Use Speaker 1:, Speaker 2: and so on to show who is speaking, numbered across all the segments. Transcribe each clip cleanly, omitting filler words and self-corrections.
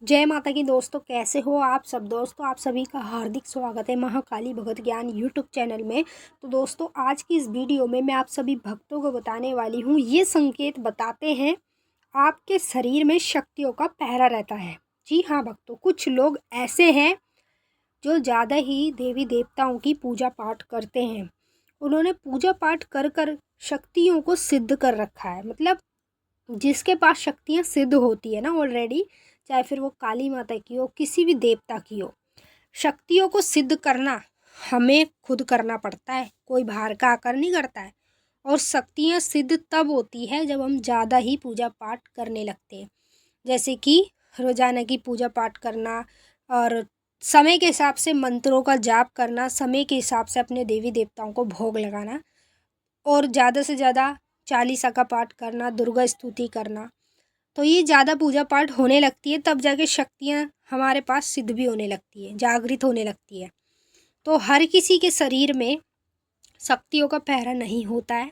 Speaker 1: जय माता की दोस्तों, कैसे हो आप सब। दोस्तों आप सभी का हार्दिक स्वागत है महाकाली भगत ज्ञान यूट्यूब चैनल में। तो दोस्तों आज की इस वीडियो में मैं आप सभी भक्तों को बताने वाली हूँ, ये संकेत बताते हैं आपके शरीर में शक्तियों का पहरा रहता है। जी हाँ भक्तों, कुछ लोग ऐसे हैं जो ज़्यादा ही देवी देवताओं की पूजा पाठ करते हैं। उन्होंने पूजा पाठ कर कर शक्तियों को सिद्ध कर रखा है। मतलब जिसके पास शक्तियाँ सिद्ध होती है ना ऑलरेडी, चाहे फिर वो काली माता की हो, किसी भी देवता की हो, शक्तियों को सिद्ध करना हमें खुद करना पड़ता है, कोई बाहर का आकर नहीं करता है। और शक्तियाँ सिद्ध तब होती है जब हम ज़्यादा ही पूजा पाठ करने लगते हैं, जैसे कि रोज़ाना की पूजा पाठ करना और समय के हिसाब से मंत्रों का जाप करना, समय के हिसाब से अपने देवी देवताओं को भोग लगाना और ज़्यादा से ज़्यादा चालीसा का पाठ करना, दुर्गा स्तुति करना। तो ये ज़्यादा पूजा पाठ होने लगती है, तब जाके शक्तियाँ हमारे पास सिद्ध भी होने लगती है, जागृत होने लगती है। तो हर किसी के शरीर में शक्तियों का पहरा नहीं होता है।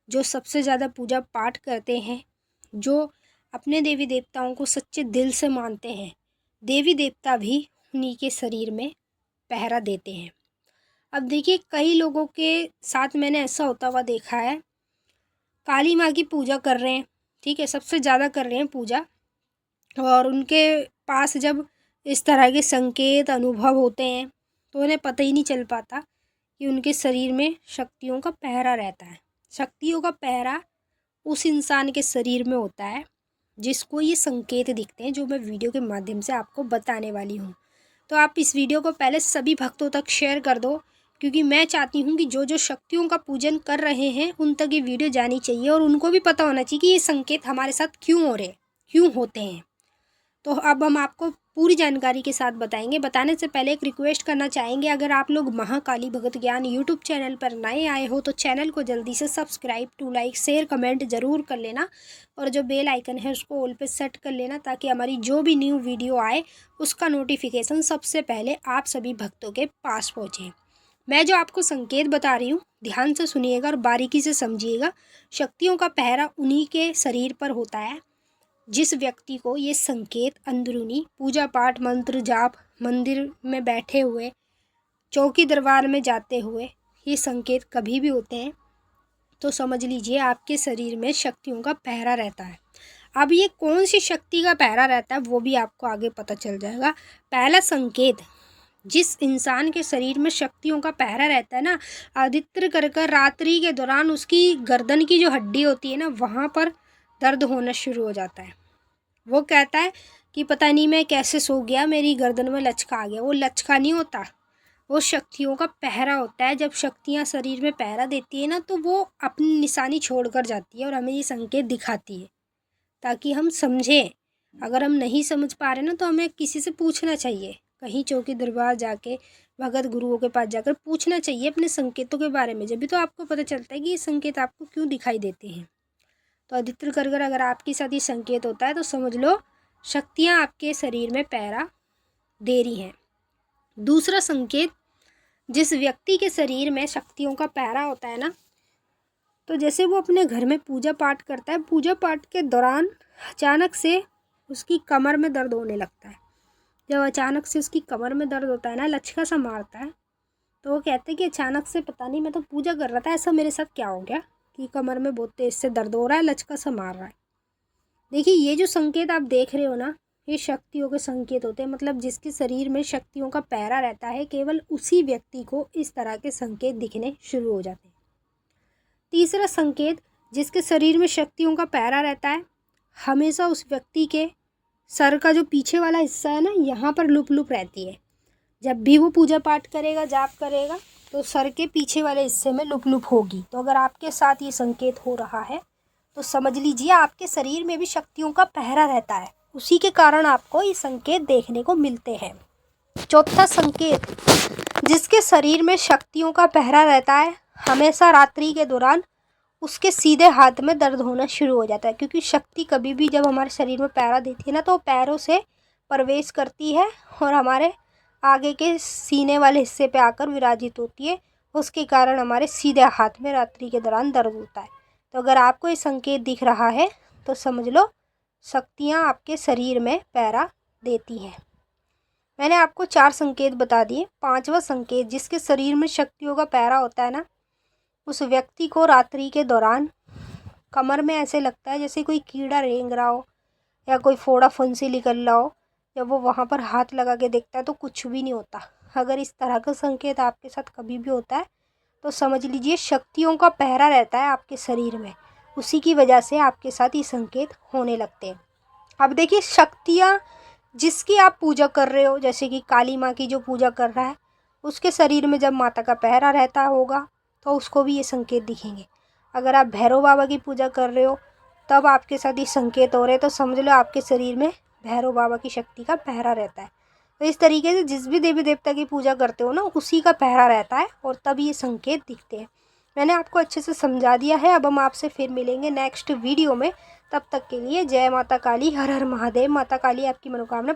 Speaker 1: जो सबसे ज़्यादा पूजा पाठ करते हैं, जो अपने देवी देवताओं को सच्चे दिल से मानते हैं, देवी देवता भी उन्हीं के शरीर में पहरा देते हैं। अब देखिए, कई लोगों के साथ मैंने ऐसा होता हुआ देखा है, काली माँ की पूजा कर रहे हैं, ठीक है, सबसे ज़्यादा कर रहे हैं पूजा, और उनके पास जब इस तरह के संकेत अनुभव होते हैं तो उन्हें पता ही नहीं चल पाता कि उनके शरीर में शक्तियों का पहरा रहता है। शक्तियों का पहरा उस इंसान के शरीर में होता है जिसको ये संकेत दिखते हैं, जो मैं वीडियो के माध्यम से आपको बताने वाली हूँ। तो आप इस वीडियो को पहले सभी भक्तों तक शेयर कर दो, क्योंकि मैं चाहती हूँ कि जो जो शक्तियों का पूजन कर रहे हैं उन तक ये वीडियो जानी चाहिए और उनको भी पता होना चाहिए कि ये संकेत हमारे साथ क्यों हो रहे, क्यों होते हैं। तो अब हम आपको पूरी जानकारी के साथ बताएंगे। बताने से पहले एक रिक्वेस्ट करना चाहेंगे, अगर आप लोग महाकाली भगत ज्ञान यूट्यूब चैनल पर नए आए हो तो चैनल को जल्दी से subscribe to like share comment ज़रूर कर लेना, और जो बेल आइकन है उसको ऑल पे सेट कर लेना, ताकि हमारी जो भी न्यू वीडियो आए उसका नोटिफिकेशन सबसे पहले आप सभी भक्तों के पास पहुँचे। मैं जो आपको संकेत बता रही हूँ, ध्यान से सुनिएगा और बारीकी से समझिएगा। शक्तियों का पहरा उन्हीं के शरीर पर होता है जिस व्यक्ति को ये संकेत अंदरूनी पूजा पाठ मंत्र जाप, मंदिर में बैठे हुए, चौकी दरबार में जाते हुए ये संकेत कभी भी होते हैं, तो समझ लीजिए आपके शरीर में शक्तियों का पहरा रहता है। अब ये कौन सी शक्ति का पहरा रहता है वो भी आपको आगे पता चल जाएगा। पहला संकेत, जिस इंसान के शरीर में शक्तियों का पहरा रहता है ना, अधिकतर कर रात्रि के दौरान उसकी गर्दन की जो हड्डी होती है ना, वहाँ पर दर्द होना शुरू हो जाता है। वो कहता है कि पता नहीं मैं कैसे सो गया, मेरी गर्दन में लचका आ गया। वो लचका नहीं होता, वो शक्तियों का पहरा होता है। जब शक्तियाँ शरीर में पहरा देती है ना, तो वो अपनी निशानी छोड़ कर जाती है और हमें ये संकेत दिखाती है, ताकि हम समझें। अगर हम नहीं समझ पा रहे ना, तो हमें किसी से पूछना चाहिए, कहीं चौकी दरबार जाके, भगत गुरुओं के पास जाकर पूछना चाहिए अपने संकेतों के बारे में। जब भी तो आपको पता चलता है कि ये संकेत आपको क्यों दिखाई देते हैं। तो अधिकतर कर अगर आपके साथ ये संकेत होता है तो समझ लो शक्तियाँ आपके शरीर में पहरा दे रही हैं। दूसरा संकेत, जिस व्यक्ति के शरीर में शक्तियों का पहरा होता है ना, तो जैसे वो अपने घर में पूजा पाठ करता है, पूजा पाठ के दौरान अचानक से उसकी कमर में दर्द होने लगता है। जब अचानक से उसकी कमर में दर्द होता है ना, लचका सा मारता है, तो वो कहते हैं कि अचानक से पता नहीं, मैं तो पूजा कर रहा था, ऐसा मेरे साथ क्या हो गया कि कमर में बहुत तेज से दर्द हो रहा है, लचका सा मार रहा है। देखिए, ये जो संकेत आप देख रहे हो ना, ये शक्तियों के संकेत होते हैं। मतलब जिसके शरीर में शक्तियों का पहरा रहता है, केवल उसी व्यक्ति को इस तरह के संकेत दिखने शुरू हो जाते हैं। तीसरा संकेत, जिसके शरीर में शक्तियों का पहरा रहता है, हमेशा उस व्यक्ति के सर का जो पीछे वाला हिस्सा है ना, यहाँ पर लुप लुप रहती है। जब भी वो पूजा पाठ करेगा, जाप करेगा, तो सर के पीछे वाले हिस्से में लुप लुप होगी। तो अगर आपके साथ ये संकेत हो रहा है तो समझ लीजिए आपके शरीर में भी शक्तियों का पहरा रहता है, उसी के कारण आपको ये संकेत देखने को मिलते हैं। चौथा संकेत, जिसके शरीर में शक्तियों का पहरा रहता है, हमेशा रात्रि के दौरान उसके सीधे हाथ में दर्द होना शुरू हो जाता है। क्योंकि शक्ति कभी भी जब हमारे शरीर में पहरा देती है ना, तो वो पैरों से प्रवेश करती है और हमारे आगे के सीने वाले हिस्से पे आकर विराजित होती है। उसके कारण हमारे सीधे हाथ में रात्रि के दौरान दर्द होता है। तो अगर आपको ये संकेत दिख रहा है तो समझ लो शक्तियाँ आपके शरीर में पहरा देती हैं। मैंने आपको 4 संकेत बता दिए। 5वां संकेत, जिसके शरीर में शक्तियों का पहरा होता है ना, उस व्यक्ति को रात्रि के दौरान कमर में ऐसे लगता है जैसे कोई कीड़ा रेंग रहा हो या कोई फोड़ा फुंसी निकल रहा हो। जब वो वहाँ पर हाथ लगा के देखता है तो कुछ भी नहीं होता। अगर इस तरह का संकेत आपके साथ कभी भी होता है तो समझ लीजिए शक्तियों का पहरा रहता है आपके शरीर में, उसी की वजह से आपके साथ ये संकेत होने लगते हैं। अब देखिए, शक्तियाँ जिसकी आप पूजा कर रहे हो, जैसे कि काली माँ की जो पूजा कर रहा है, उसके शरीर में जब माता का पहरा रहता होगा तो उसको भी ये संकेत दिखेंगे। अगर आप भैरव बाबा की पूजा कर रहे हो तब आपके साथ ये संकेत हो रहे हैं तो समझ लो आपके शरीर में भैरव बाबा की शक्ति का पहरा रहता है। तो इस तरीके से जिस भी देवी देवता की पूजा करते हो ना, उसी का पहरा रहता है और तब ये संकेत दिखते हैं। मैंने आपको अच्छे से समझा दिया है। अब हम आपसे फिर मिलेंगे नेक्स्ट वीडियो में। तब तक के लिए जय माता काली, हर हर महादेव। माता काली आपकी मनोकामना